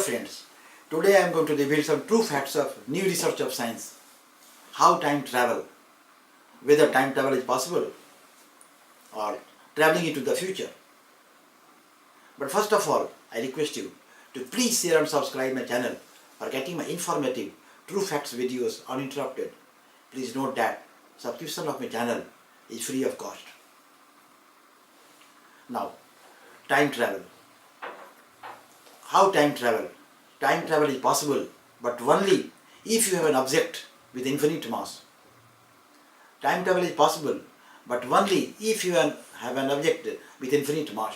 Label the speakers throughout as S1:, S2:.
S1: friends, today I am going to reveal some true facts of new research of science. How time travel, whether time travel is possible or traveling into the future. But first of all, I request you to please share and subscribe my channel for getting my informative true facts videos uninterrupted. Please note that subscription of my channel is free of cost. Now, time travel. How time travel? Time travel is possible, but only if you have an object with infinite mass. Time travel is possible, but only if you have an object with infinite mass.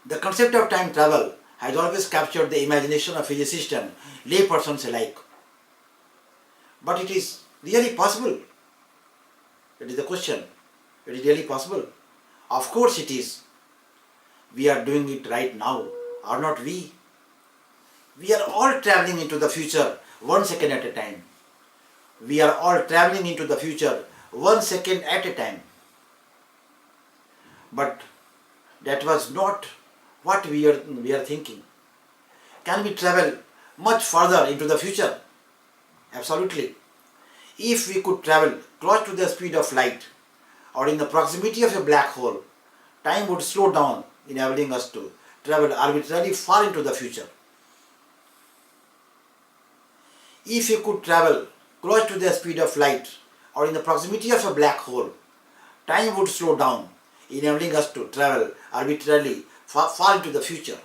S1: The concept of time travel has always captured the imagination of physicists and laypersons alike. But it is really possible? That is the question. It is really possible? Of course it is. We are doing it right now, are not we? We are all traveling into the future 1 second at a time. We are all traveling into the future 1 second at a time. But that was not what we are thinking. Can we travel much further into the future? Absolutely. If we could travel close to the speed of light or in the proximity of a black hole, time would slow down, enabling us to travel arbitrarily far into the future. If you could travel close to the speed of light or in the proximity of a black hole, time would slow down, enabling us to travel arbitrarily far into the future.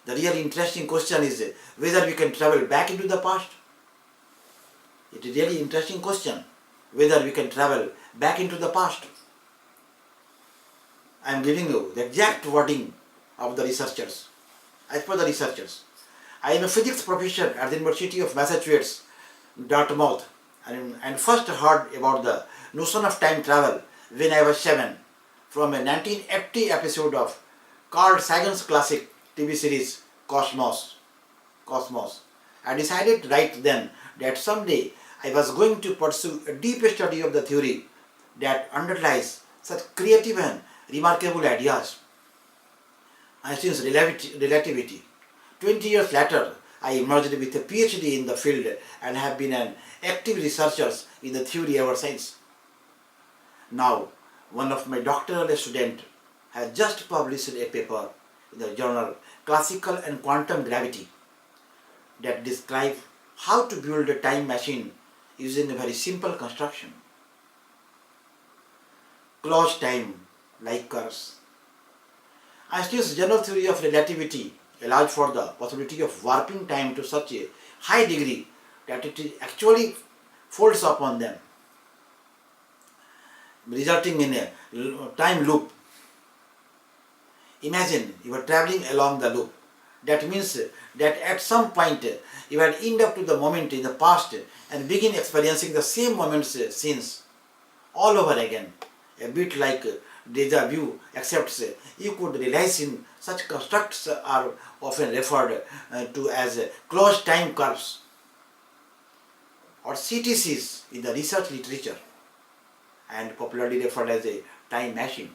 S1: The really interesting question is whether we can travel back into the past. It is a really interesting question whether we can travel back into the past. I am giving you the exact wording of the researchers. As per the researchers, I am a physics professor at the University of Massachusetts, Dartmouth, and first heard about the notion of time travel when I was 7 from a 1980 episode of Carl Sagan's classic TV series Cosmos. I decided right then that someday I was going to pursue a deep study of the theory that underlies such creative and remarkable ideas. Einstein's relativity. 20 years later, I emerged with a PhD in the field and have been an active researcher in the theory ever since. Now, one of my doctoral students has just published a paper in the journal Classical and Quantum Gravity that describes how to build a time machine using a very simple construction. Closed time, like curves. Einstein's general theory of relativity allows for the possibility of warping time to such a high degree that it actually folds upon them, resulting in a time loop. Imagine you are traveling along the loop. That means that at some point you will end up to the moment in the past and begin experiencing the same moments since all over again. A bit like deja vu, except you could realize in such constructs are often referred to as closed time curves or CTCs in the research literature and popularly referred as a time machine.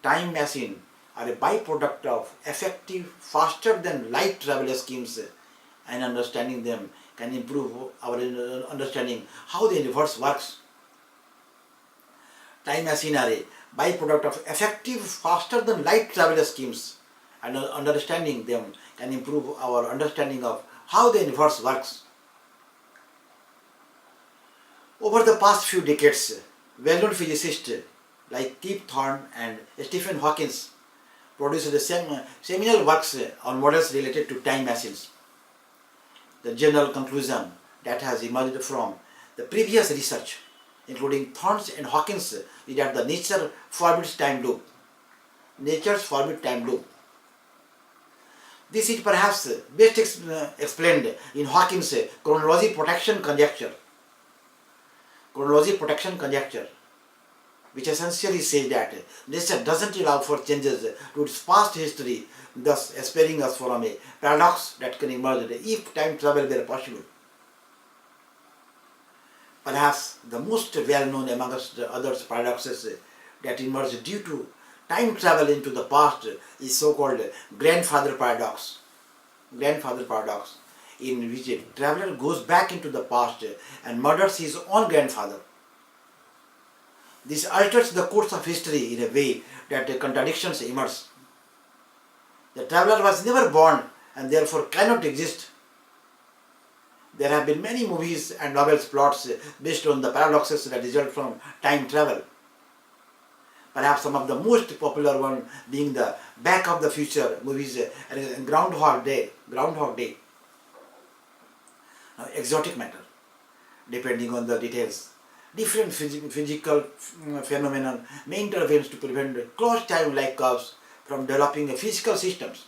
S1: Time machine are a byproduct of effective, faster than light travel schemes, and understanding them can improve our understanding how the universe works. Time machine are a byproduct of effective, faster than light travel schemes, and understanding them can improve our understanding of how the universe works. Over the past few decades, well-known physicists like Kip Thorne and Stephen Hawking produced the seminal works on models related to time machines. The general conclusion that has emerged from the previous research, including Thorne's and Hawkins, is that the nature forbids time loop. Nature's forbid time loop. This is perhaps best explained in Hawkins' chronology protection conjecture. Chronology protection conjecture, which essentially says that nature doesn't allow for changes to its past history, thus sparing us from a paradox that can emerge if time travel were possible. Perhaps the most well-known amongst the other paradoxes that emerge due to time travel into the past is so-called grandfather paradox. Grandfather paradox, in which a traveler goes back into the past and murders his own grandfather. This alters the course of history in a way that the contradictions emerge. The traveler was never born and therefore cannot exist. There have been many movies and novels plots based on the paradoxes that result from time travel. Perhaps some of the most popular one being the Back of the Future movies and Groundhog Day. Now, exotic matter, depending on the details. Different physical phenomena may intervene to prevent closed time-like curves from developing physical systems.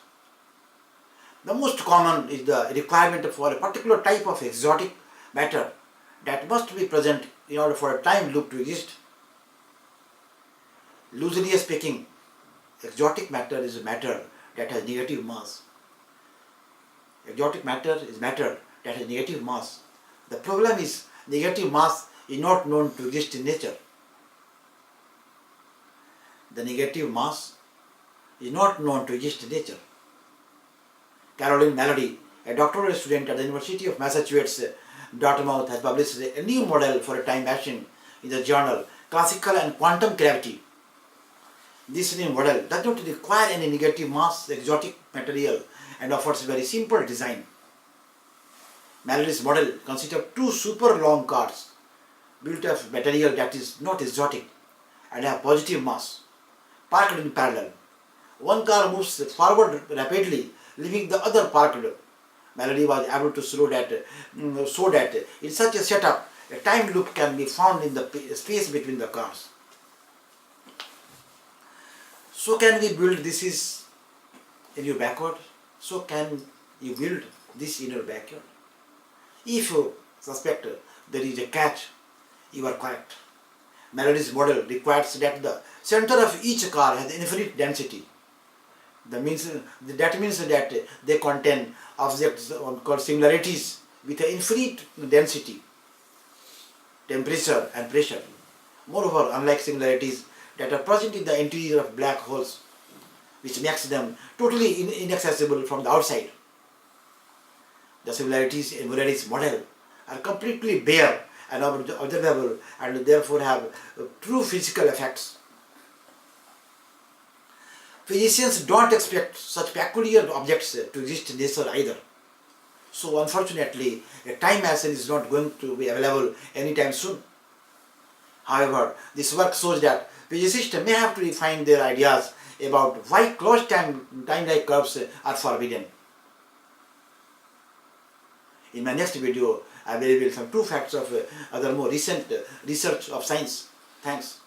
S1: The most common is the requirement for a particular type of exotic matter that must be present in order for a time loop to exist. Loosely speaking, exotic matter is matter that has negative mass. Exotic matter is matter that has negative mass. The problem is negative mass is not known to exist in nature. The negative mass is not known to exist in nature. Caroline Mallory, a doctoral student at the University of Massachusetts, Dartmouth, has published a new model for a time machine in the journal Classical and Quantum Gravity. This new model does not require any negative mass exotic material and offers a very simple design. Mallory's model consists of two super long cars built of material that is not exotic and have positive mass, parked in parallel. One car moves forward rapidly, leaving the other parked. Mallory was able to show that in such a setup, a time loop can be found in the space between the cars. So can we build this in your backyard? So can you build this in your backyard? If you suspect there is a catch, you are correct. Mallory's model requires that the center of each car has infinite density. That means that they contain objects called singularities with an infinite density, temperature and pressure. Moreover, unlike singularities that are present in the interior of black holes, which makes them totally inaccessible from the outside, the singularities in Mallory's model are completely bare and observable and therefore have true physical effects. Physicians don't expect such peculiar objects to exist in nature either. So unfortunately, a time machine is not going to be available anytime soon. However, this work shows that physicists may have to refine their ideas about why closed time-like curves are forbidden. In my next video, I will reveal some true facts of other more recent research of science. Thanks.